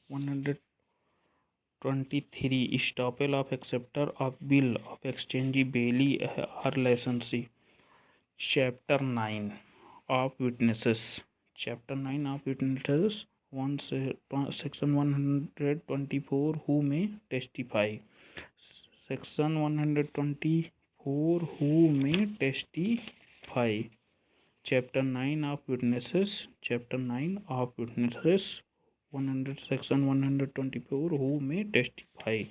123 estoppel of acceptor of bill of exchange, bailee or licensee. Chapter 9 of witnesses. Chapter 9 of witnesses. Section 124 who may testify. Section 124 who may testify. Chapter 9 of witnesses. Chapter 9 of witnesses. Section 124 who may testify.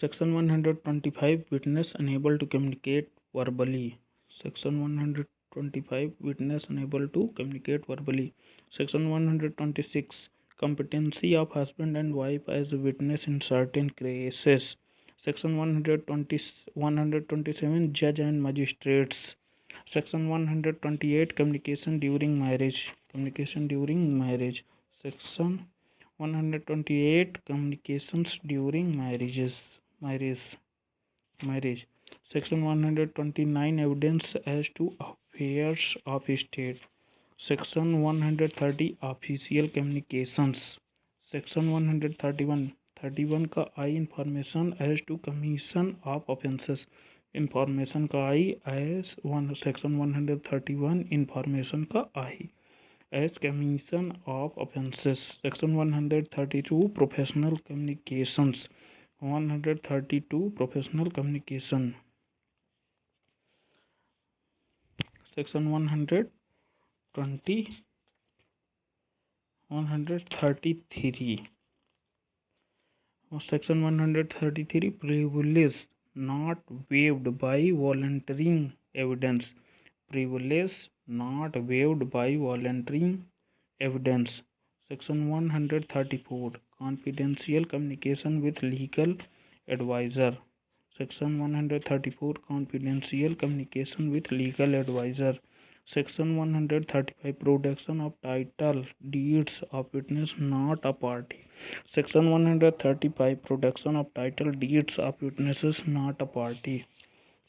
Section 125 witness unable to communicate verbally. Section 125 witness unable to communicate verbally. Section 126 competency of husband and wife as a witness in certain cases. Section 127 judge and magistrates. Section 128 communication during marriage. Section 128 communications during marriage. Section 129 evidence as to affairs of state. Section 130 official communications. Section 131 का I information as to commission of offences. Information का I as section 131 information का I as commission of offenses. Section 132 professional communications. 132 professional communication. Section 133 Section 133 privilege not waived by volunteering evidence. Privilege not waived by volunteering evidence. Section 134 confidential communication with legal advisor. Section 134 confidential communication with legal advisor. Section 135 production of title deeds of witness not a party. Section 135 production of title deeds of witnesses not a party.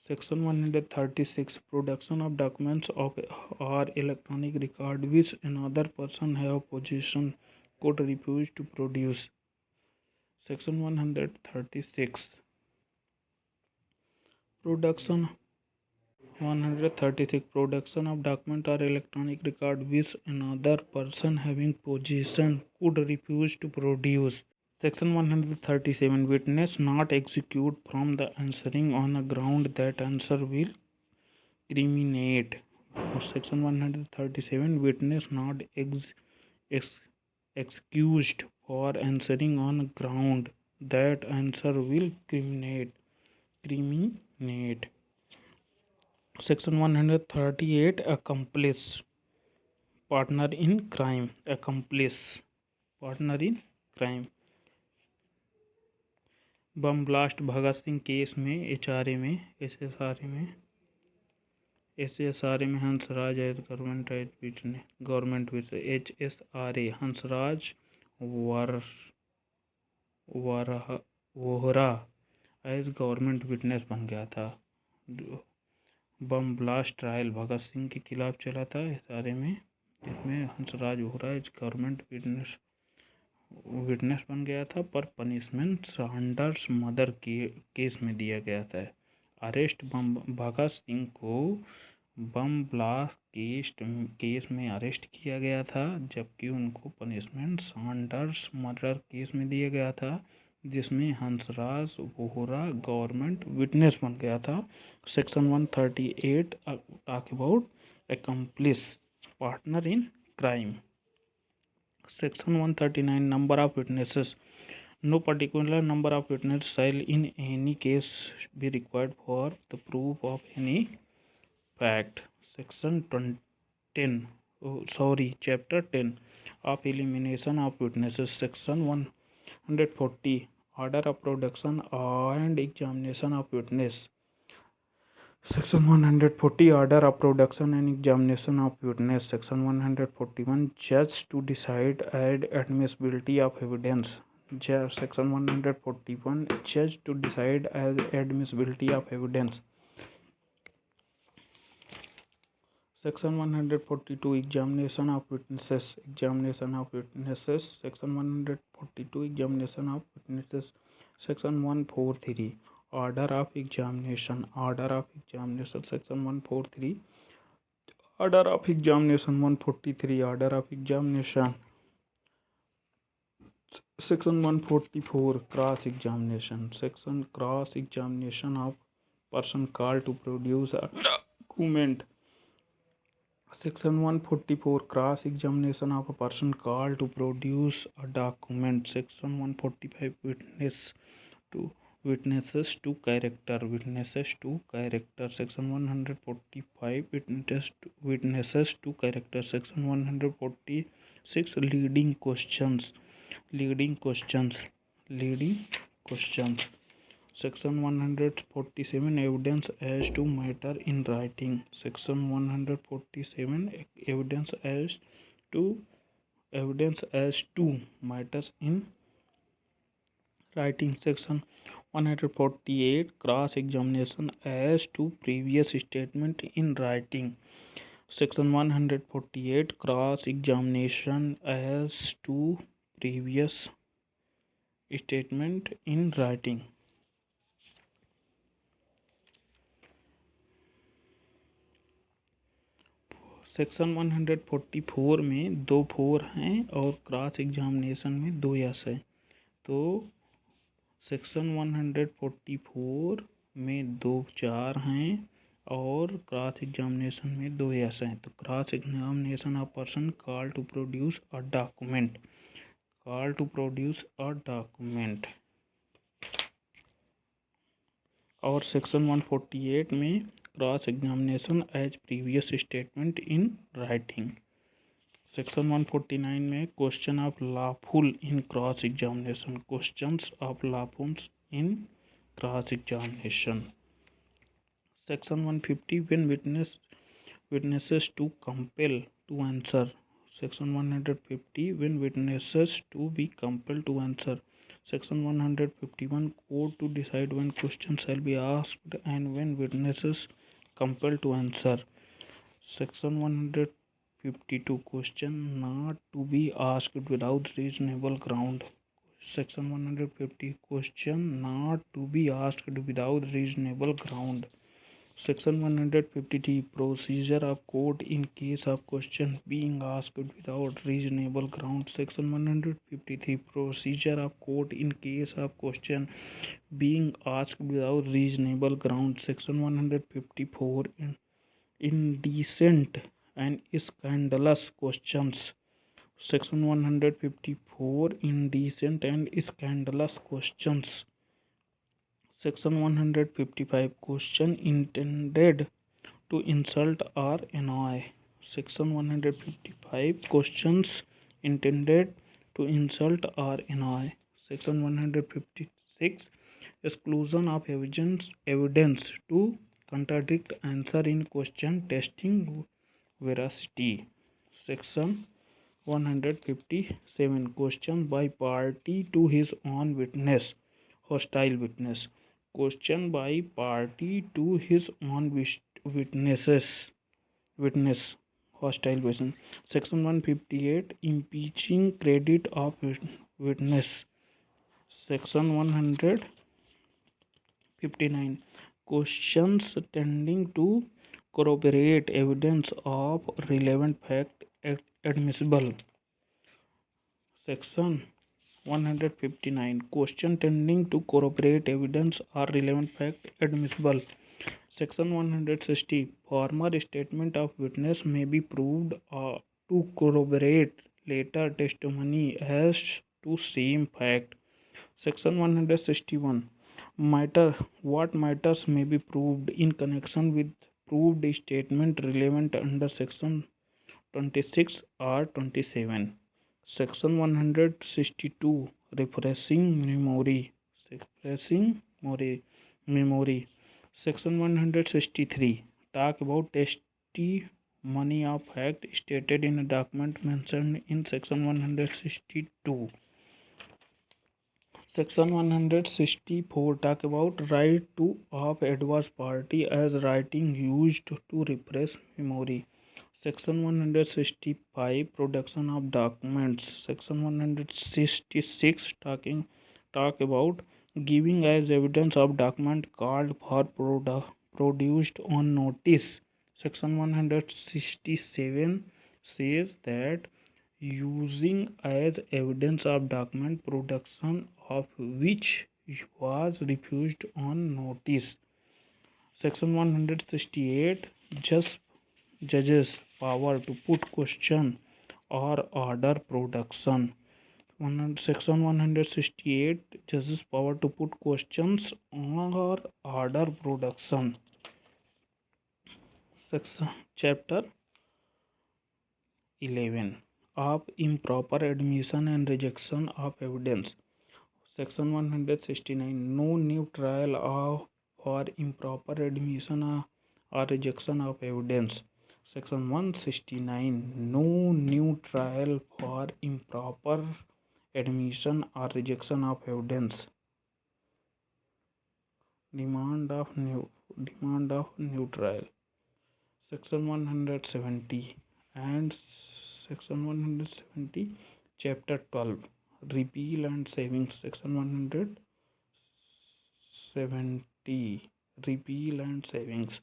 Section 136 production of documents of or electronic record which another person have possession could refuse to produce. Section 136 production 136 production of document or electronic record which another person having possession could refuse to produce. Section 137 witness not execute from the answering on a ground that answer will criminate. Section 137 witness not excused for answering on a ground that answer will criminate. Section 138 accomplice partner in crime. Bomb blast Bhagat Singh case में एसएसआरए में Hansraj as government witness HSRA Hansraj Vohra as government witness बन गया था. Bomb blast trial Bhagat Singh के खिलाफ चला था एसआरए में, जिसमें Hansraj Vohra as government witness बन गया था, पर पनिशमेंट सैंडर्स मर्डर केस में दिया गया था. अरेस्ट भगत सिंह को बम ब्लास्ट केस में अरेस्ट किया गया था, जबकि उनको पनिशमेंट सैंडर्स मर्डर केस में दिया गया था, जिसमें हंसराज वोहरा गवर्नमेंट विटनेस बन गया था. Section 138 talk about accomplice partner in crime. Section 139 number of witnesses. No particular number of witnesses shall in any case be required for the proof of any fact. Section 10, Chapter 10 of Elimination of Witnesses. Section 140, Order of Production and Examination of Witness. Section 140, Order of Production and Examination of Witness. Section 141, Judge to decide admissibility of evidence. Section 141, Judge to decide as admissibility of evidence. Section 142, Examination of Witnesses. Examination of Witnesses. Section 142, Examination of Witnesses. Section 143, Order of Examination. Order of Examination. Section 143, Order of Examination. 143, Order of Examination. Section 144, Cross Examination. Section Cross Examination of person called to produce a document. Section 144, Cross Examination of a person called to produce a document. Section 145, Witnesses to character. Witnesses to character. Section 145, Witnesses to character. Section 146, Leading questions. Leading questions. Leading questions. Section 147, Evidence as to matter in writing. Section 147, Evidence as to matters in writing. Section 148, Cross Examination as to previous statement in writing. Section 148, Cross Examination as to previous statement in writing. Section 144 में 2 4 हैं और cross examination में 2 yes है। तो section 144 में 2 4 हैं और cross examination में 2 यस हैं। तो cross examination of person call to produce a document. Call to produce a document. और सेक्शन 148 में cross examination as previous statement in writing. Section 149 में question of lawful in cross examination. Questions of lawful in cross examination. Section 150, when witnesses to compel to answer. Section 150, when witnesses to be compelled to answer. Section 151, court to decide when questions shall be asked and when witnesses compelled to answer. Section 152, question not to be asked without reasonable ground. Section 150, question not to be asked without reasonable ground. Section 153, procedure of court in case of question being asked without reasonable ground. Section 153, procedure of court in case of question being asked without reasonable ground. Section 154, indecent and scandalous questions. Section 154, indecent and scandalous questions. Section 155, question intended to insult or annoy. Section 155, questions intended to insult or annoy. Section 156, exclusion of evidence to contradict answer in question, testing veracity. Section 157, question by party to his own witness, hostile witness. Question by party to his own witness, hostile witness. Section 158, impeaching credit of witness. Section 159, questions tending to corroborate evidence of relevant fact admissible. Section 159, question tending to corroborate evidence or relevant fact admissible. Section 160, former statement of witness may be proved to corroborate later testimony as to same fact. Section 161, what matters may be proved in connection with proved statement relevant under section 26 or 27. Section 162 refreshing memory. Section 163 talk about testimony of fact stated in a document mentioned in section 162. Section 164 talk about right to of adverse party as writing used to repress memory. Section 165 production of documents. Section 166 talk about giving as evidence of document called for produced on notice. Section 167 says that using as evidence of document production of which was refused on notice. Section 168 judges power to put question or order production. Section 168 judges power to put questions or order production. Section chapter 11 of improper admission and rejection of evidence. Section 169 no new trial for improper admission or rejection of evidence. Section 169 no new trial for improper admission or rejection of evidence. Demand of new trial. Section 170 and Section 170 chapter 12 repeal and savings. Section 170 repeal and savings.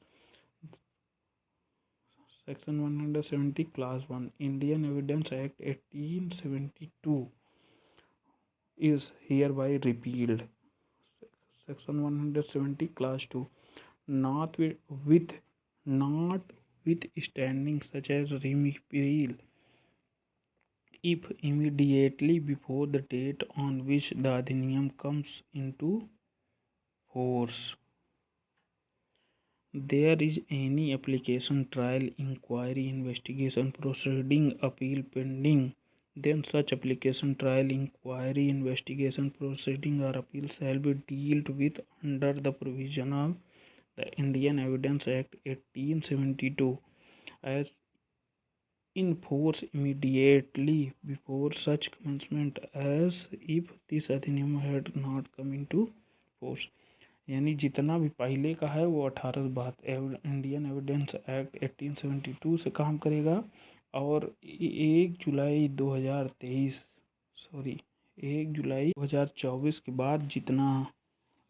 Section 170 class 1 Indian Evidence Act 1872 is hereby repealed. Section 170 class 2 not withstanding such as repeal if immediately before the date on which the adhiniyam comes into force there is any application, trial, inquiry, investigation, proceeding, appeal pending, then such application, trial, inquiry, investigation, proceeding or appeal shall be dealt with under the provision of the Indian Evidence Act 1872 as in force immediately before such commencement as if this अधिनियम had not come into force. यानी जितना भी पहले का है वो 18 बात Indian evidence act 1872 से काम करेगा और 1 जुलाई 2024 के बाद जितना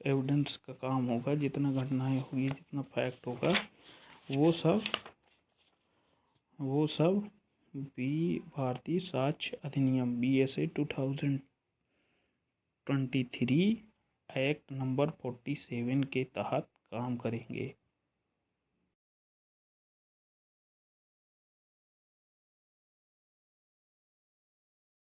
एविडेंस का काम होगा, जितना घटनाएं होगी, जितना फैक्ट होगा, वो सब भारतीय साक्ष्य अधिनियम BSA 2023 एक्ट नंबर 47 के तहत काम करेंगे।